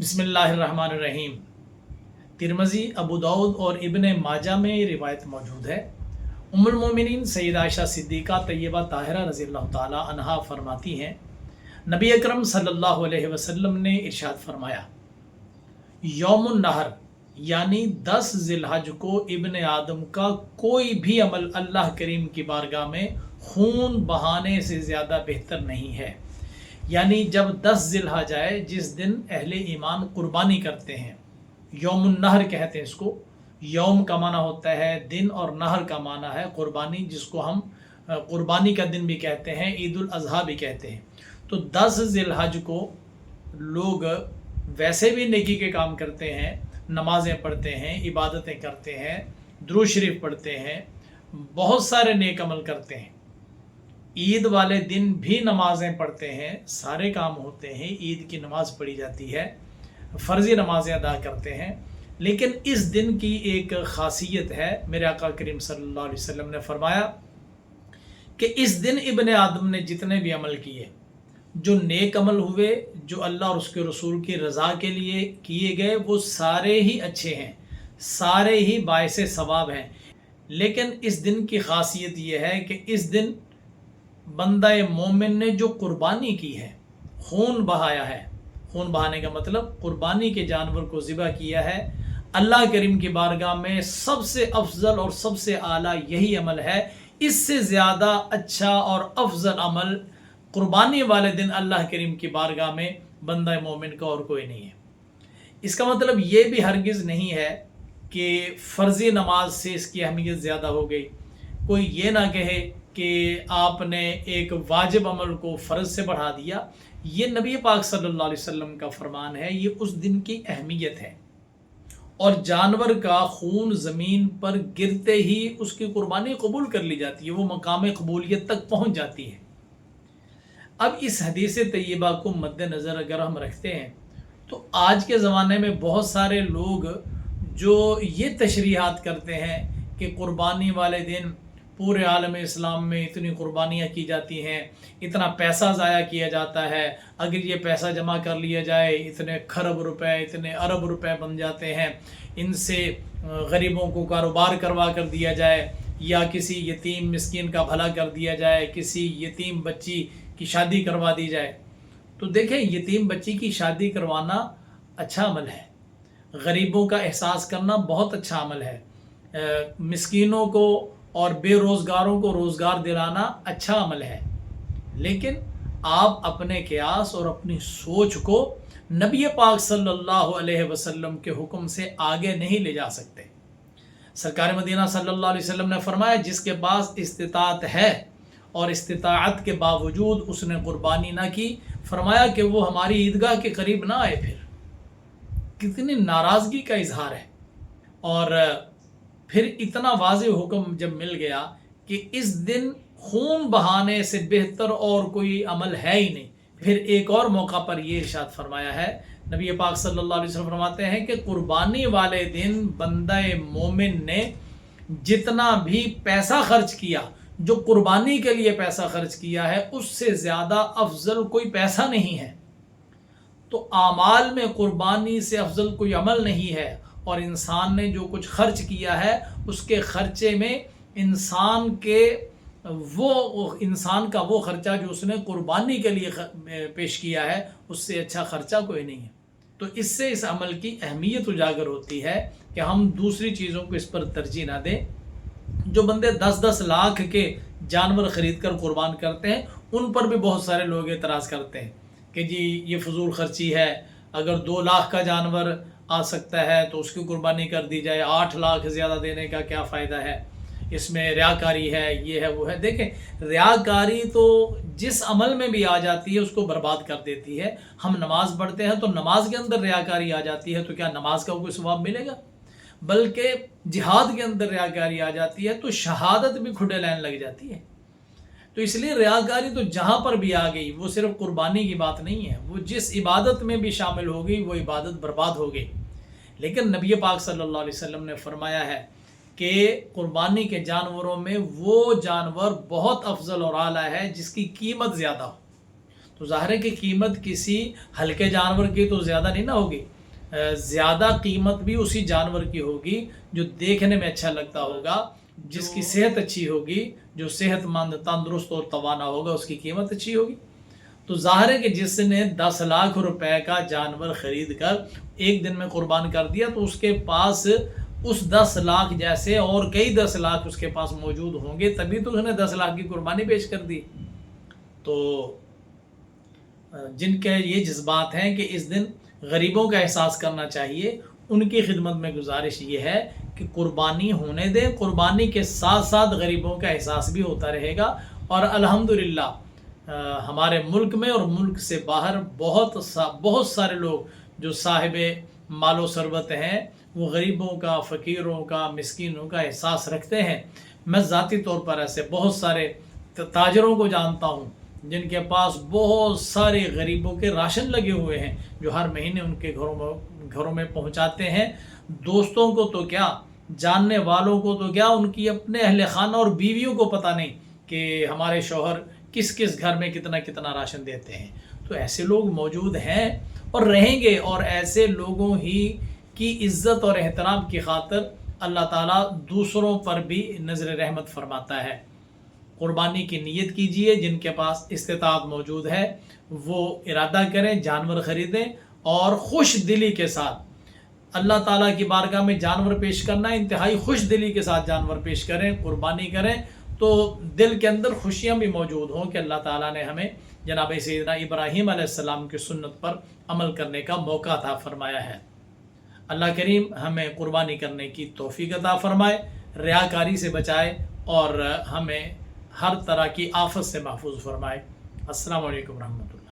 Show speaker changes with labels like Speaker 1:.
Speaker 1: बिस्मिल्लाहिर्रहमानिर्रहीम। तिरमिज़ी, अबू दाऊद और इब्न माजा में ये रिवायत मौजूद है। उम्मुल मोमिनीन सैयदा आयशा सिद्दीक़ा तय्यबा ताहिरा रज़ियल्लाहु ताला अन्हा फरमाती हैं, नबी अकरम सल्लल्लाहु अलैहि वसल्लम ने इरशाद फरमाया, यौमुन नहर यानी 10 ज़िलहज को इब्न आदम का कोई भी अमल अल्लाह करीम की बारगाह में खून बहाने से ज़्यादा बेहतर नहीं है। यानी जब 10 ज़िलहज आए, जिस दिन अहले ईमान कुर्बानी करते हैं, यौमुन नहर कहते हैं इसको। यौम का माना होता है दिन और नहर का माना है कुर्बानी, जिसको हम कुर्बानी का दिन भी कहते हैं, ईद उल अज़हा भी कहते हैं। तो 10 ज़िलहज को लोग वैसे भी नेकी के काम करते हैं, नमाज़ें पढ़ते हैं, इबादतें करते हैं, दुरूद शरीफ पढ़ते हैं, बहुत सारे नेक अमल करते हैं। ईद वाले दिन भी नमाज़ें पढ़ते हैं, सारे काम होते हैं, ईद की नमाज़ पढ़ी जाती है, फ़र्ज़ी नमाज़ें अदा करते हैं। लेकिन इस दिन की एक ख़ासियत है। मेरे आका करीम सल्लल्लाहु अलैहि वसल्लम ने फरमाया कि इस दिन इब्न आदम ने जितने भी अमल किए, जो नेक अमल हुए, जो अल्लाह और उसके रसूल की रज़ा के लिए किए गए, वो सारे ही अच्छे हैं, सारे ही बाइसे सवाब हैं। लेकिन इस दिन की ख़ासियत ये है कि इस दिन बंदा मोमिन ने जो कुर्बानी की है, खून बहाया है, खून बहाने का मतलब कुर्बानी के जानवर को ज़िबा किया है, अल्लाह करीम की बारगाह में सबसे अफजल और सबसे आला यही अमल है। इससे ज़्यादा अच्छा और अफजल अमल कुर्बानी वाले दिन अल्लाह करीम की बारगाह में बंदा मोमिन का और कोई नहीं है। इसका मतलब ये भी हरगिज़ नहीं है कि फ़र्ज़ी नमाज से इसकी अहमियत ज़्यादा हो गई। कोई ये ना कहे कि आपने एक वाजिब अमल को फ़र्ज से बढ़ा दिया। ये नबी पाक सल्लल्लाहु अलैहि वसल्लम का फरमान है, ये उस दिन की अहमियत है। और जानवर का खून ज़मीन पर गिरते ही उसकी कुर्बानी कबूल कर ली जाती है, वो मकाम कबूलियत तक पहुँच जाती है। अब इस हदीस तय्यबा को मद्देनज़र अगर हम रखते हैं, तो आज के ज़माने में बहुत सारे लोग जो ये तशरीहात करते हैं कि कुर्बानी वाले दिन पूरे आलम इस्लाम में इतनी कुर्बानियाँ की जाती हैं, इतना पैसा ज़ाया किया जाता है, अगर ये पैसा जमा कर लिया जाए इतने खरब रुपए, इतने अरब रुपए बन जाते हैं, इनसे गरीबों को कारोबार करवा कर दिया जाए, या किसी यतीम मिस्कीन का भला कर दिया जाए, किसी यतीम बच्ची की शादी करवा दी जाए। तो देखें, यतीम बच्ची की शादी करवाना अच्छा अमल है, गरीबों का एहसास करना बहुत अच्छा अमल है, मिस्कीनों को और बेरोज़गारों को रोज़गार दिलाना अच्छा अमल है। लेकिन आप अपने क़यास और अपनी सोच को नबी पाक सल्लल्लाहु अलैहि वसल्लम के हुक्म से आगे नहीं ले जा सकते। सरकार मदीना सल्लल्लाहु अलैहि वसल्लम ने फरमाया, जिसके पास इस्तिताअत है और इस्तिताअत के बावजूद उसने कुर्बानी ना की, फरमाया कि वो हमारी ईदगाह के करीब ना आए। फिर कितनी नाराज़गी का इजहार है। और फिर इतना वाज़ेह हुक्म जब मिल गया कि इस दिन खून बहाने से बेहतर और कोई अमल है ही नहीं, फिर एक और मौका पर ये इरशाद फरमाया है। नबी पाक सल्लल्लाहु अलैहि वसल्लम फरमाते हैं कि कुर्बानी वाले दिन बंदा मोमिन ने जितना भी पैसा खर्च किया, जो कुर्बानी के लिए पैसा खर्च किया है, उससे ज़्यादा अफजल कोई पैसा नहीं है। तो आमाल में कुर्बानी से अफजल कोई अमल नहीं है। और इंसान ने जो कुछ खर्च किया है, उसके खर्चे में इंसान का वो खर्चा जो उसने कुर्बानी के लिए पेश किया है, उससे अच्छा खर्चा कोई नहीं है। तो इससे इस अमल की अहमियत उजागर होती है कि हम दूसरी चीज़ों को इस पर तरजीह ना दें। जो बंदे 10-10 लाख के जानवर ख़रीद कर कुर्बान करते हैं, उन पर भी बहुत सारे लोग एतराज़ करते हैं कि जी ये फजूल खर्ची है, अगर 2 लाख का जानवर आ सकता है तो उसकी कुर्बानी कर दी जाए, 8 लाख ज़्यादा देने का क्या फ़ायदा है, इसमें रियाकारी है, ये है वो है। देखें, रियाकारी तो जिस अमल में भी आ जाती है उसको बर्बाद कर देती है। हम नमाज़ पढ़ते हैं तो नमाज के अंदर रियाकारी आ जाती है, तो क्या नमाज का कोई सवाब मिलेगा? बल्कि जिहाद के अंदर रियाकारी आ जाती है तो शहादत भी खुडे लाइन लग जाती है। तो इसलिए रियाकारी तो जहाँ पर भी आ गई, वो सिर्फ कुर्बानी की बात नहीं है, वो जिस इबादत में भी शामिल हो गई वो इबादत बर्बाद हो गई। लेकिन नबी पाक सल्लल्लाहु अलैहि वसल्लम ने फरमाया है कि कुर्बानी के जानवरों में वो जानवर बहुत अफजल और आला है जिसकी कीमत ज़्यादा हो। تو ظاہر ہے کہ قیمت کسی ہلکے جانور کی تو زیادہ نہیں نہ ہوگی، زیادہ قیمت بھی اسی جانور کی ہوگی جو دیکھنے میں اچھا لگتا ہوگا، جس کی صحت اچھی ہوگی، جو صحت مند تندرست اور توانا ہوگا، اس کی قیمت اچھی ہوگی۔ تو ظاہر ہے کہ جس نے 10 لاکھ روپے کا جانور خرید کر ایک دن میں قربان کر دیا تو اس کے پاس اس 10 لاکھ جیسے اور کئی 10 لاکھ اس کے پاس موجود ہوں گے، تبھی تو اس نے 10 لاکھ کی قربانی پیش کر دی۔ تو جن کے یہ جذبات ہیں کہ اس دن غریبوں کا احساس کرنا چاہیے، ان کی خدمت میں گزارش یہ ہے کہ قربانی ہونے دیں، قربانی کے ساتھ ساتھ غریبوں کا احساس بھی ہوتا رہے گا۔ اور الحمدللہ ہمارے ملک میں اور ملک سے باہر بہت سارے لوگ جو صاحب مال و ثروت ہیں، وہ غریبوں کا، فقیروں کا، مسکینوں کا احساس رکھتے ہیں۔ میں ذاتی طور پر ایسے بہت سارے تاجروں کو جانتا ہوں جن کے پاس بہت سارے غریبوں کے راشن لگے ہوئے ہیں، جو ہر مہینے ان کے گھروں میں پہنچاتے ہیں۔ دوستوں کو تو کیا، جاننے والوں کو تو کیا، ان کی اپنے اہل خانہ اور بیویوں کو پتہ نہیں کہ ہمارے شوہر کس کس گھر میں کتنا کتنا راشن دیتے ہیں۔ تو ایسے لوگ موجود ہیں اور رہیں گے، اور ایسے لوگوں ہی کی عزت اور احترام کی خاطر اللہ تعالیٰ دوسروں پر بھی نظر رحمت فرماتا ہے۔ قربانی کی نیت کیجئے، جن کے پاس استطاعت موجود ہے وہ ارادہ کریں، جانور خریدیں، اور خوش دلی کے ساتھ اللہ تعالیٰ کی بارگاہ میں جانور پیش کرنا ہے، انتہائی خوش دلی کے ساتھ جانور پیش کریں، قربانی کریں، تو دل کے اندر خوشیاں بھی موجود ہوں کہ اللہ تعالیٰ نے ہمیں جناب سیدنا ابراہیم علیہ السلام کی سنت پر عمل کرنے کا موقع عطا فرمایا ہے۔ اللہ کریم ہمیں قربانی کرنے کی توفیق عطا فرمائے، ریاکاری سے بچائے، اور ہمیں ہر طرح کی آفت سے محفوظ فرمائے۔ السلام علیکم ورحمۃ اللہ۔